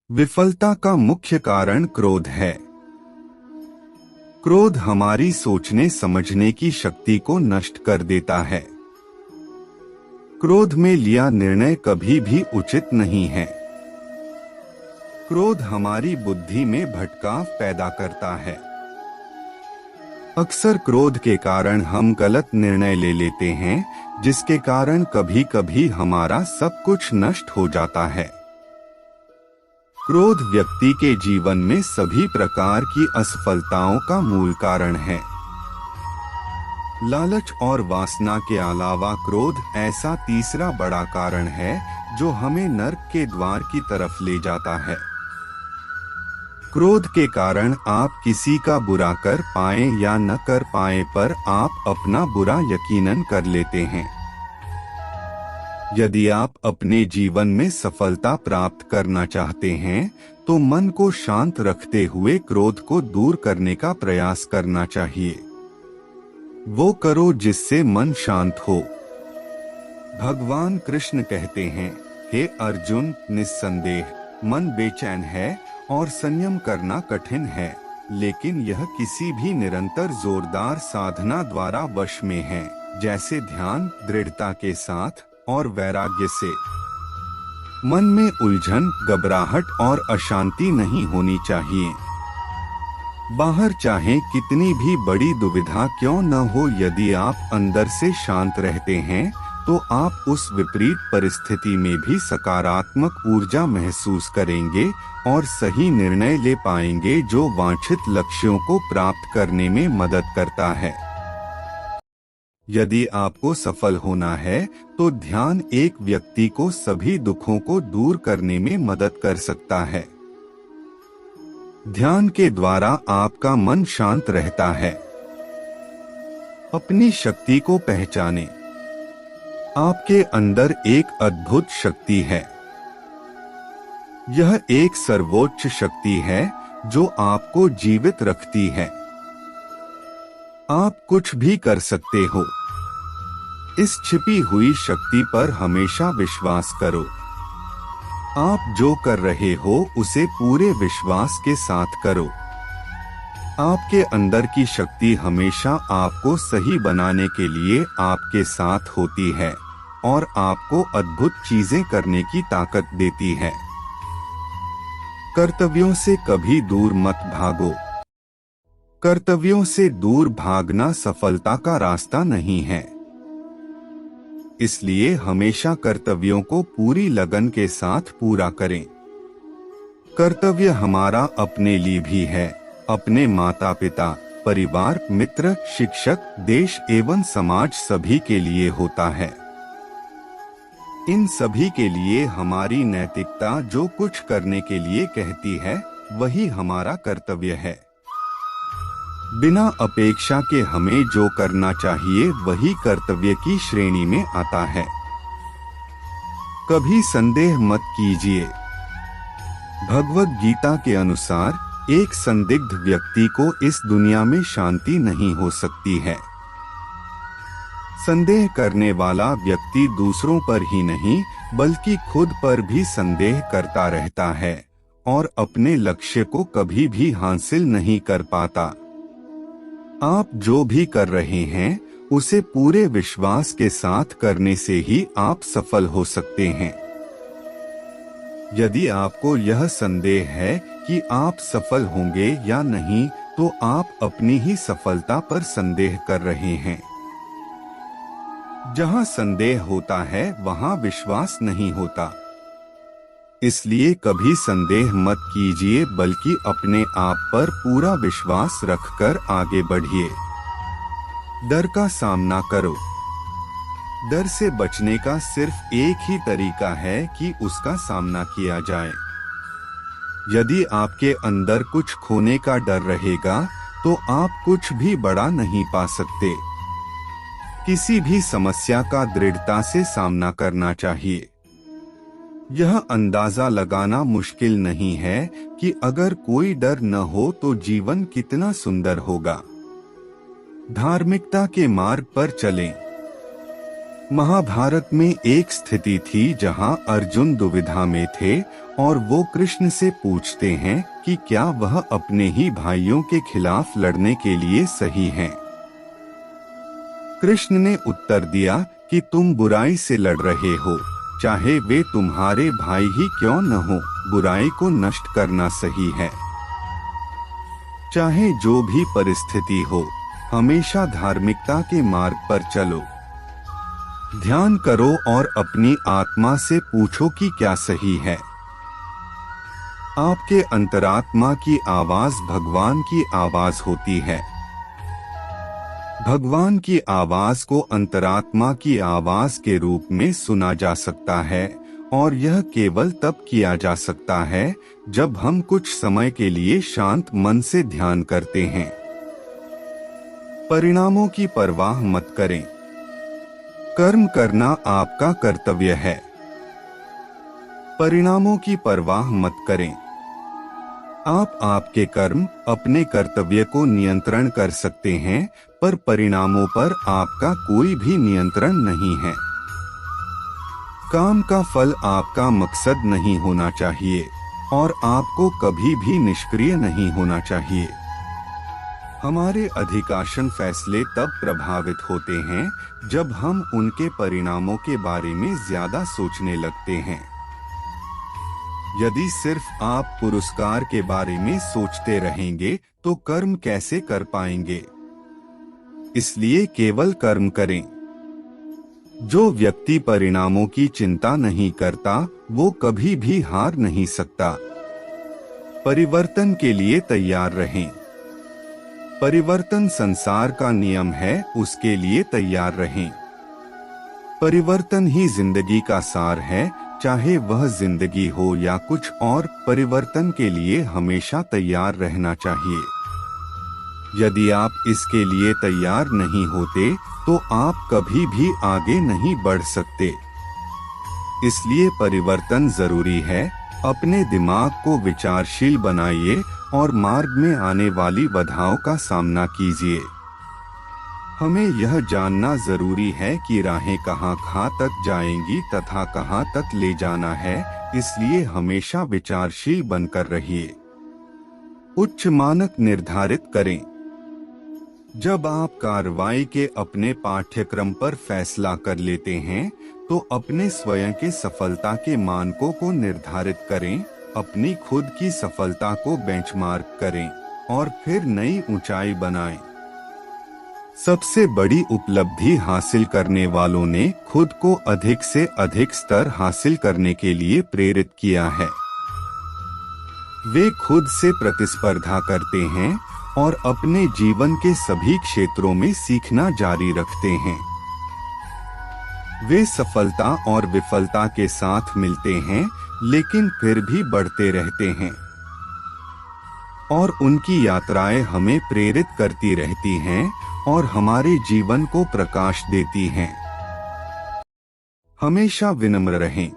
विफलता का मुख्य कारण क्रोध है। क्रोध हमारी सोचने समझने की शक्ति को नष्ट कर देता है। क्रोध में लिया निर्णय कभी भी उचित नहीं है। क्रोध हमारी बुद्धि में भटकाव पैदा करता है। अक्सर क्रोध के कारण हम गलत निर्णय ले लेते हैं, जिसके कारण कभी कभी हमारा सब कुछ नष्ट हो जाता है। क्रोध व्यक्ति के जीवन में सभी प्रकार की असफलताओं का मूल कारण है। लालच और वासना के अलावा क्रोध ऐसा तीसरा बड़ा कारण है जो हमें नर्क के द्वार की तरफ ले जाता है। क्रोध के कारण आप किसी का बुरा कर पाए या न कर पाए पर आप अपना बुरा यकीनन कर लेते हैं। यदि आप अपने जीवन में सफलता प्राप्त करना चाहते हैं तो मन को शांत रखते हुए क्रोध को दूर करने का प्रयास करना चाहिए। वो करो जिससे मन शांत हो। भगवान कृष्ण कहते हैं, हे अर्जुन, निस्संदेह मन बेचैन है और संयम करना कठिन है, लेकिन यह किसी भी निरंतर जोरदार साधना द्वारा वश में है, जैसे ध्यान, दृढ़ता के साथ और वैराग्य से। मन में उलझन, घबराहट और अशांति नहीं होनी चाहिए। बाहर चाहे कितनी भी बड़ी दुविधा क्यों न हो, यदि आप अंदर से शांत रहते हैं तो आप उस विपरीत परिस्थिति में भी सकारात्मक ऊर्जा महसूस करेंगे और सही निर्णय ले पाएंगे जो वांछित लक्ष्यों को प्राप्त करने में मदद करता है। यदि आपको सफल होना है तो ध्यान एक व्यक्ति को सभी दुखों को दूर करने में मदद कर सकता है। ध्यान के द्वारा आपका मन शांत रहता है। अपनी शक्ति को पहचानें। आपके अंदर एक अद्भुत शक्ति है। यह एक सर्वोच्च शक्ति है जो आपको जीवित रखती है। आप कुछ भी कर सकते हो। इस छिपी हुई शक्ति पर हमेशा विश्वास करो। आप जो कर रहे हो उसे पूरे विश्वास के साथ करो। आपके अंदर की शक्ति हमेशा आपको सही बनाने के लिए आपके साथ होती है और आपको अद्भुत चीजें करने की ताकत देती है। कर्तव्यों से कभी दूर मत भागो। कर्तव्यों से दूर भागना सफलता का रास्ता नहीं है। इसलिए हमेशा कर्तव्यों को पूरी लगन के साथ पूरा करें। कर्तव्य हमारा अपने लिए भी है, अपने माता पिता, परिवार, मित्र, शिक्षक, देश एवं समाज सभी के लिए होता है। इन सभी के लिए हमारी नैतिकता जो कुछ करने के लिए कहती है वही हमारा कर्तव्य है। बिना अपेक्षा के हमें जो करना चाहिए वही कर्तव्य की श्रेणी में आता है। कभी संदेह मत कीजिए। भगवद गीता के अनुसार एक संदिग्ध व्यक्ति को इस दुनिया में शांति नहीं हो सकती है। संदेह करने वाला व्यक्ति दूसरों पर ही नहीं बल्कि खुद पर भी संदेह करता रहता है और अपने लक्ष्य को कभी भी हासिल नहीं कर पाता। आप जो भी कर रहे हैं उसे पूरे विश्वास के साथ करने से ही आप सफल हो सकते हैं। यदि आपको यह संदेह है कि आप सफल होंगे या नहीं तो आप अपनी ही सफलता पर संदेह कर रहे हैं। जहां संदेह होता है वहां विश्वास नहीं होता। इसलिए कभी संदेह मत कीजिए बल्कि अपने आप पर पूरा विश्वास रखकर आगे बढ़िए। डर का सामना करो। डर से बचने का सिर्फ एक ही तरीका है कि उसका सामना किया जाए। यदि आपके अंदर कुछ खोने का डर रहेगा तो आप कुछ भी बड़ा नहीं पा सकते। किसी भी समस्या का दृढ़ता से सामना करना चाहिए। यह अंदाजा लगाना मुश्किल नहीं है कि अगर कोई डर न हो तो जीवन कितना सुंदर होगा। धार्मिकता के मार्ग पर चलें। महाभारत में एक स्थिति थी जहां अर्जुन दुविधा में थे और वो कृष्ण से पूछते हैं कि क्या वह अपने ही भाइयों के खिलाफ लड़ने के लिए सही हैं। कृष्ण ने उत्तर दिया कि तुम बुराई से लड़ रहे हो, चाहे वे तुम्हारे भाई ही क्यों न हो। बुराई को नष्ट करना सही है। चाहे जो भी परिस्थिति हो, हमेशा धार्मिकता के मार्ग पर चलो। ध्यान करो और अपनी आत्मा से पूछो कि क्या सही है। आपके अंतरात्मा की आवाज भगवान की आवाज होती है। भगवान की आवाज को अंतरात्मा की आवाज के रूप में सुना जा सकता है, और यह केवल तब किया जा सकता है जब हम कुछ समय के लिए शांत मन से ध्यान करते हैं। परिणामों की परवाह मत करें। कर्म करना आपका कर्तव्य है। परिणामों की परवाह मत करें। आप आपके कर्म, अपने कर्तव्य को नियंत्रण कर सकते हैं, पर परिणामों पर आपका कोई भी नियंत्रण नहीं है। काम का फल आपका मकसद नहीं होना चाहिए, और आपको कभी भी निष्क्रिय नहीं होना चाहिए। हमारे अधिकांश फैसले तब प्रभावित होते हैं जब हम उनके परिणामों के बारे में ज्यादा सोचने लगते हैं। यदि सिर्फ आप पुरस्कार के बारे में सोचते रहेंगे तो कर्म कैसे कर पाएंगे। इसलिए केवल कर्म करें। जो व्यक्ति परिणामों की चिंता नहीं करता वो कभी भी हार नहीं सकता। परिवर्तन के लिए तैयार रहें। परिवर्तन संसार का नियम है, उसके लिए तैयार रहें। परिवर्तन ही जिंदगी का सार है, चाहे वह जिंदगी हो या कुछ और। परिवर्तन के लिए हमेशा तैयार रहना चाहिए। यदि आप इसके लिए तैयार नहीं होते तो आप कभी भी आगे नहीं बढ़ सकते। इसलिए परिवर्तन जरूरी है। अपने दिमाग को विचारशील बनाइए और मार्ग में आने वाली बाधाओं का सामना कीजिए। हमें यह जानना जरूरी है कि राहें कहाँ तक जाएंगी तथा कहाँ तक ले जाना है, इसलिए हमेशा विचारशील बनकर रहिए। उच्च मानक निर्धारित करें। जब आप कार्रवाई के अपने पाठ्यक्रम पर फैसला कर लेते हैं तो अपने स्वयं के सफलता के मानकों को निर्धारित करें, अपनी खुद की सफलता को बेंचमार्क करें और फिर नई ऊंचाई बनाएं। सबसे बड़ी उपलब्धि हासिल करने वालों ने खुद को अधिक से अधिक स्तर हासिल करने के लिए प्रेरित किया है। वे खुद से प्रतिस्पर्धा करते हैं और अपने जीवन के सभी क्षेत्रों में सीखना जारी रखते हैं। वे सफलता और विफलता के साथ मिलते हैं, लेकिन फिर भी बढ़ते रहते हैं, और उनकी यात्राएं हमें प्रेरित करती रहती हैं और हमारे जीवन को प्रकाश देती हैं। हमेशा विनम्र रहें।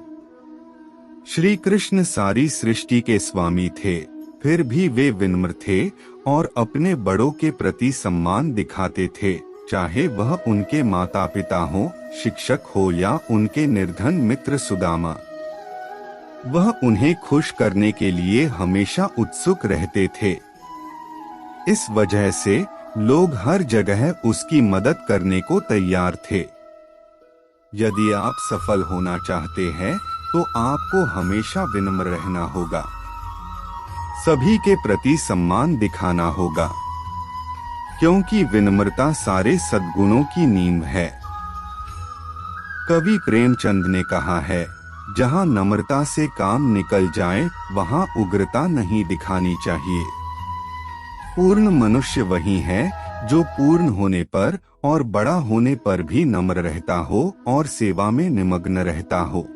श्री कृष्ण सारी सृष्टि के स्वामी थे, फिर भी वे विनम्र थे और अपने बड़ों के प्रति सम्मान दिखाते थे, चाहे वह उनके माता पिता हो, शिक्षक हो या उनके निर्धन मित्र सुदामा। वह उन्हें खुश करने के लिए हमेशा उत्सुक रहते थे। इस वजह से लोग हर जगह उसकी मदद करने को तैयार थे। यदि आप सफल होना चाहते हैं तो आपको हमेशा विनम्र रहना होगा। सभी के प्रति सम्मान दिखाना होगा, क्योंकि विनम्रता सारे सद्गुणों की नींव है। कवि प्रेमचंद ने कहा है, जहां नम्रता से काम निकल जाए वहां उग्रता नहीं दिखानी चाहिए। पूर्ण मनुष्य वही है जो पूर्ण होने पर और बड़ा होने पर भी नम्र रहता हो और सेवा में निमग्न रहता हो।